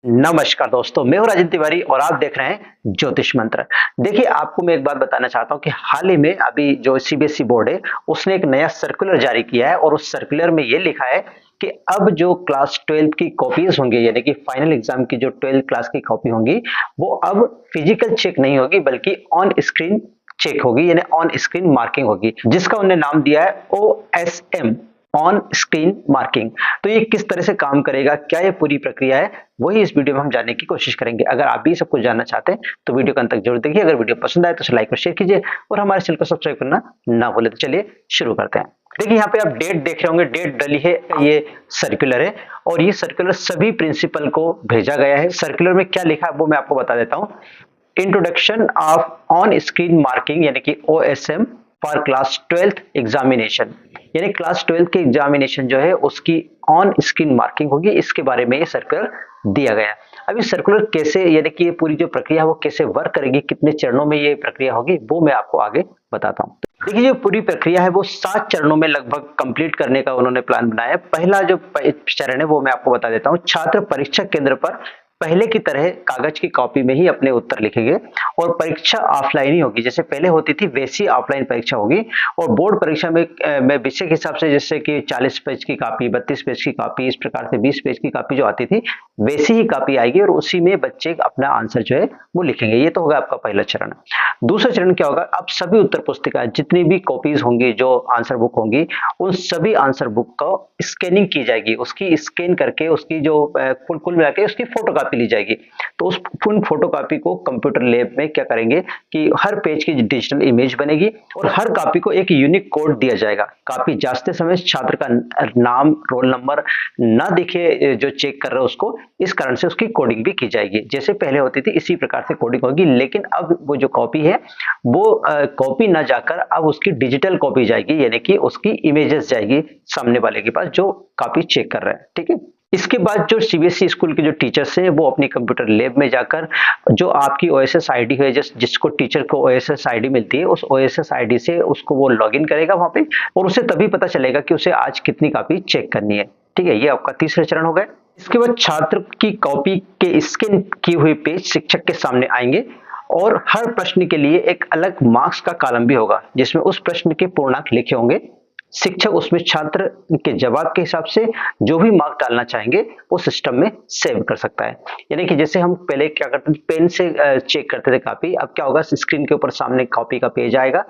नमस्कार दोस्तों, मैं हूं राजन तिवारी और आप देख रहे हैं ज्योतिष मंत्र। देखिए, आपको मैं एक बात बताना चाहता हूं कि हाल ही में अभी जो सीबीएसई बोर्ड है, उसने एक नया सर्कुलर जारी किया है और उस सर्कुलर में ये लिखा है कि अब जो क्लास 12 की कॉपीज होंगी, यानी कि फाइनल एग्जाम की जो 12 क्लास की कॉपी होंगी, वो अब फिजिकल चेक नहीं होगी बल्कि ऑन स्क्रीन चेक होगी, यानी ऑन स्क्रीन मार्किंग होगी, जिसका उन्होंने नाम दिया है OSM, ऑन स्क्रीन मार्किंग। तो ये किस तरह से काम करेगा, क्या ये पूरी प्रक्रिया है, वही इस वीडियो में हम जानने की कोशिश करेंगे। अगर आप भी सब कुछ जानना चाहते हैं तो वीडियो को अंत तक जरूर देखिए। अगर वीडियो पसंद आए तो उसे लाइक और शेयर कीजिए और हमारे चैनल को सब्सक्राइब करना ना भूलें। तो चलिए शुरू करते हैं। देखिए, यहाँ पे आप डेट देख रहे होंगे, डेट डली है, ये सर्कुलर है और ये सर्कुलर सभी प्रिंसिपल को भेजा गया है। सर्कुलर में क्या लिखा है वो मैं आपको बता देता हूँ। Introduction of on screen marking, यानी कि OSM for class 12th examination, यानी क्लास 12 के एग्जामिनेशन जो है उसकी ऑन स्क्रीन मार्किंग होगी। इसके बारे में ये सर्कुलर दिया गया। अब ये सर्कुलर कैसे, यानी कि ये पूरी जो प्रक्रिया है वो कैसे वर्क करेगी, कितने चरणों में ये प्रक्रिया होगी, वो मैं आपको आगे बताता हूँ। देखिए, जो पूरी प्रक्रिया है वो 7 चरणों में लगभग कंप्लीट करने का उन्होंने प्लान बनाया है। पहला जो चरण है वो मैं आपको बता देता हूँ। छात्र परीक्षा केंद्र पर पहले की तरह कागज की कॉपी में ही अपने उत्तर लिखेंगे और परीक्षा ऑफलाइन ही होगी। जैसे पहले होती थी वैसी ऑफलाइन परीक्षा होगी। और बोर्ड परीक्षा में विषय के हिसाब से, जैसे कि 40 पेज की कॉपी, 32 पेज की कॉपी, इस प्रकार से 20 पेज की कॉपी जो आती थी वैसी ही कॉपी आएगी और उसी में बच्चे अपना आंसर जो है वो लिखेंगे। ये तो होगा आपका पहला चरण। दूसरा चरण क्या होगा, अब सभी उत्तर पुस्तिका जितनी भी कॉपीज होंगी, जो आंसर बुक होंगी, उन सभी आंसर बुक का स्कैनिंग की जाएगी। उसकी स्कैन करके उसकी जो कुल मिला के उसकी फोटोकॉपी ली जाएगी। तो उस उन फोटोकॉपी को कंप्यूटर लैब में क्या करेंगे कि हर पेज की डिजिटल इमेज बनेगी और हर कॉपी को एक यूनिक कोड दिया जाएगा। कॉपी जांचते समय छात्र का नाम, रोल नंबर ना दिखे जो चेक कर रहे हो उसको, इस कारण से उसकी कोडिंग भी की जाएगी। जैसे पहले होती थी इसी प्रकार से कोडिंग होगी, लेकिन अब वो जो कॉपी है वो कॉपी ना जाकर अब उसकी डिजिटल कॉपी जाएगी, यानी कि उसकी इमेजेस जाएगी सामने वाले के पास जो कॉपी चेक कर रहा है। ठीक है। इसके बाद जो सीबीएसई स्कूल के जो टीचर्स हैं वो अपनी कंप्यूटर लैब में जाकर जो आपकी ओएसएस आईडी है, जिसको टीचर को ओएसएस आईडी मिलती है, उस ओएसएस आईडी से उसको वो लॉगिन करेगा वहां पे और उसे तभी पता चलेगा कि उसे आज कितनी कॉपी चेक करनी है। ठीक है, ये आपका तीसरा चरण हो गया। इसके बाद छात्र की कॉपी के स्कैन किए हुए पेज शिक्षक के सामने आएंगे और हर प्रश्न के लिए एक अलग मार्क्स का कॉलम भी होगा, जिसमें उस प्रश्न के पूर्णांक लिखे होंगे। शिक्षक उसमें छात्र के जवाब के हिसाब से जो भी मार्क डालना चाहेंगे वो सिस्टम में सेव कर सकता है। यानी कि जैसे हम पहले क्या करते थे, पेन से चेक करते थे कॉपी, अब क्या होगा, स्क्रीन के ऊपर सामने कॉपी का पेज आएगा।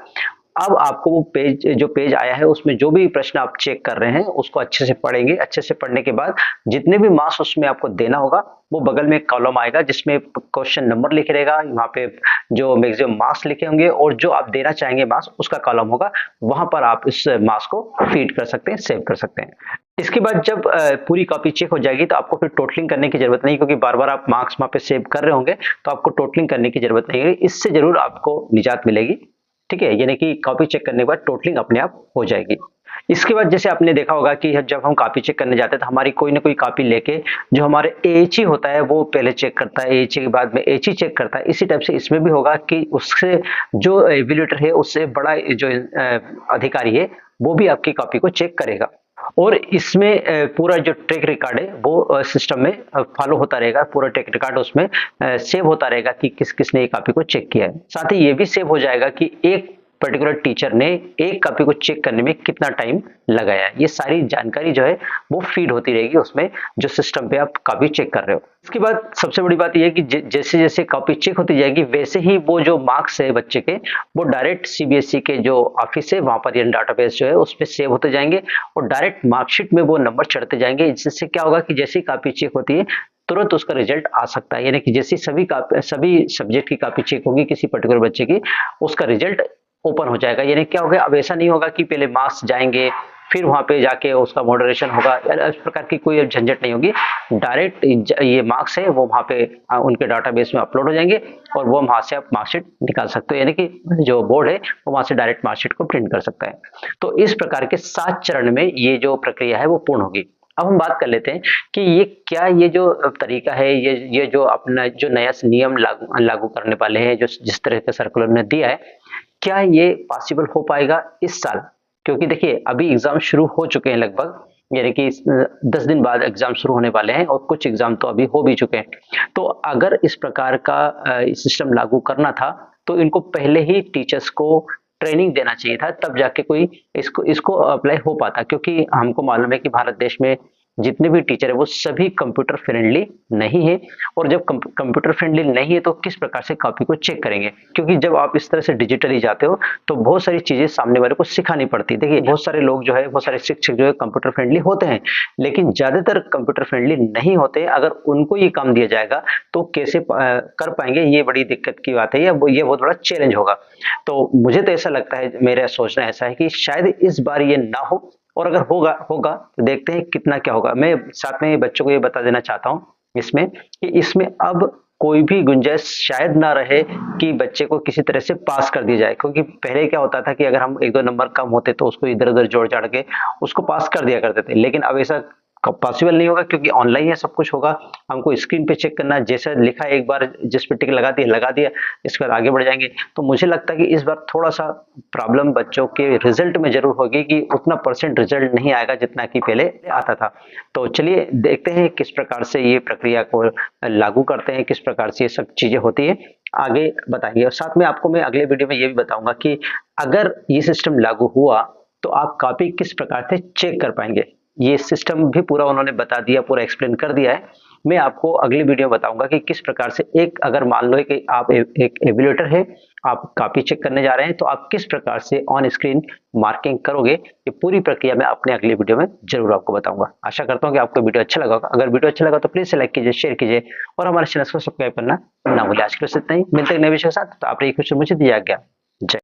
अब आपको वो पेज, जो पेज आया है उसमें जो भी प्रश्न आप चेक कर रहे हैं उसको अच्छे से पढ़ेंगे। अच्छे से पढ़ने के बाद जितने भी मार्क्स उसमें आपको देना होगा वो बगल में एक कॉलम आएगा जिसमें क्वेश्चन नंबर लिखे रहेगा, वहां पे जो मैक्सिमम मार्क्स लिखे होंगे और जो आप देना चाहेंगे मार्क्स उसका कॉलम होगा। वहां पर आप इस मार्क्स को फीड कर सकते हैं, सेव कर सकते हैं। इसके बाद जब पूरी कॉपी चेक हो जाएगी तो आपको फिर टोटलिंग करने की जरूरत नहीं, क्योंकि बार बार आप मार्क्स वहां पे सेव कर रहे होंगे, तो आपको टोटलिंग करने की जरूरत नहीं है। इससे जरूर आपको निजात मिलेगी। ठीक है, यानी कि कॉपी चेक करने के बाद टोटलिंग अपने आप हो जाएगी। इसके बाद जैसे आपने देखा होगा कि जब हम कॉपी चेक करने जाते हैं तो हमारी कोई ना कोई कॉपी लेके जो हमारे एएचई होता है वो पहले चेक करता है, एएचई के बाद में एचई चेक करता है। इसी टाइप से इसमें भी होगा कि उससे जो एवेल्यूएटर है उससे बड़ा जो अधिकारी है वो भी आपकी कॉपी को चेक करेगा और इसमें पूरा जो ट्रैक रिकॉर्ड है वो सिस्टम में फॉलो होता रहेगा। पूरा ट्रैक रिकॉर्ड उसमें सेव होता रहेगा कि किस किसने ये कॉपी को चेक किया है। साथ ही ये भी सेव हो जाएगा कि एक पर्टिकुलर टीचर ने एक कॉपी को चेक करने में कितना टाइम लगाया है। ये सारी जानकारी जो है वो फीड होती रहेगी उसमें, जो सिस्टम पे आप कॉपी चेक कर रहे हो। इसके बाद सबसे बड़ी बात यह है कि जैसे जैसे कॉपी चेक होती जाएगी वैसे ही वो जो मार्क्स है बच्चे के वो डायरेक्ट सीबीएसई के जो ऑफिस है वहां पर ये डाटाबेस जो है उसमें सेव होते जाएंगे और डायरेक्ट मार्कशीट में वो नंबर चढ़ते जाएंगे। जिससे क्या होगा कि जैसे ही कॉपी चेक होती है तुरंत उसका रिजल्ट आ सकता है। यानी कि जैसे सभी सब्जेक्ट की कॉपी चेक होगी किसी पर्टिकुलर बच्चे की, उसका रिजल्ट ओपन हो जाएगा। यानी क्या होगा, अब ऐसा नहीं होगा कि पहले मार्क्स जाएंगे फिर वहां पे जाके उसका मॉडरेशन होगा, इस प्रकार की कोई झंझट नहीं होगी। डायरेक्ट ये मार्क्स है वो वहां पे उनके डाटाबेस में अपलोड हो जाएंगे और वो वहां से आप मार्कशीट निकाल सकते हो। यानी कि जो बोर्ड है वो वहां से डायरेक्ट मार्कशीट को प्रिंट कर सकता है। तो इस प्रकार के 7 चरण में ये जो प्रक्रिया है वो पूर्ण होगी। अब हम बात कर लेते हैं कि ये जो तरीका है, ये जो अपना जो नया नियम लागू करने वाले हैं, जो जिस तरह का सर्कुलर ने दिया है, क्या ये पॉसिबल हो पाएगा इस साल? क्योंकि देखिए अभी एग्जाम शुरू हो चुके हैं लगभग, यानी कि 10 दिन बाद एग्जाम शुरू होने वाले हैं और कुछ एग्जाम तो अभी हो भी चुके हैं। तो अगर इस प्रकार का सिस्टम लागू करना था तो इनको पहले ही टीचर्स को ट्रेनिंग देना चाहिए था, तब जाके कोई इसको इसको अप्लाई हो पाता, क्योंकि हमको मालूम है कि भारत देश में जितने भी टीचर है वो सभी कंप्यूटर फ्रेंडली नहीं है। और जब कंप्यूटर फ्रेंडली नहीं है तो किस प्रकार से कॉपी को चेक करेंगे, क्योंकि जब आप इस तरह से डिजिटली जाते हो तो बहुत सारी चीजें सामने वाले को सिखानी पड़ती है। देखिए बहुत सारे लोग जो है, बहुत सारे शिक्षक जो है कंप्यूटर फ्रेंडली होते हैं, लेकिन ज्यादातर कंप्यूटर फ्रेंडली नहीं होते। अगर उनको ये काम दिया जाएगा तो कैसे कर पाएंगे, ये बड़ी दिक्कत की बात है, ये बहुत बड़ा चैलेंज होगा। तो मुझे तो ऐसा लगता है, मेरा सोचना ऐसा है कि शायद इस बार ये ना हो, और अगर होगा होगा तो देखते हैं कितना क्या होगा। मैं साथ में बच्चों को ये बता देना चाहता हूँ इसमें कि इसमें अब कोई भी गुंजाइश शायद ना रहे कि बच्चे को किसी तरह से पास कर दिया जाए, क्योंकि पहले क्या होता था कि अगर हम एक दो नंबर कम होते तो उसको इधर उधर जोड़ जाड़ के उसको पास कर दिया करते थे, लेकिन अब ऐसा पॉसिबल नहीं होगा, क्योंकि ऑनलाइन है, सब कुछ होगा। हमको स्क्रीन पे चेक करना है, जैसा लिखा है एक बार जिस पे टिक लगा दिया, इसके बाद आगे बढ़ जाएंगे। तो मुझे लगता है कि इस बार थोड़ा सा प्रॉब्लम बच्चों के रिजल्ट में जरूर होगी, कि उतना परसेंट रिजल्ट नहीं आएगा जितना कि पहले आता था। तो चलिए देखते हैं किस प्रकार से ये प्रक्रिया को लागू करते हैं, किस प्रकार से ये सब चीजें होती है, आगे बताएंगे। और साथ में आपको मैं अगले वीडियो में ये भी बताऊंगा कि अगर ये सिस्टम लागू हुआ तो आप कॉपी किस प्रकार से चेक कर पाएंगे। ये सिस्टम भी पूरा उन्होंने बता दिया, पूरा एक्सप्लेन कर दिया है। मैं आपको अगली वीडियो में बताऊंगा कि किस प्रकार से एक, अगर मान लो कि आप एक एवेल्यूएटर है, आप कॉपी चेक करने जा रहे हैं, तो आप किस प्रकार से ऑन स्क्रीन मार्किंग करोगे। ये पूरी प्रक्रिया मैं अपने अगली वीडियो में जरूर आपको बताऊंगा। आशा करता हूं कि आपको वीडियो अच्छा लगा होगा। अगर वीडियो अच्छा लगा तो प्लीज लाइक कीजिए, शेयर कीजिए और हमारे चैनल को सब्सक्राइब करना ना भूलिए। आज के लिए इतना ही, मिलते हैं नए विषय के साथ। तो आप रही खुशी, मुझे दिया गया।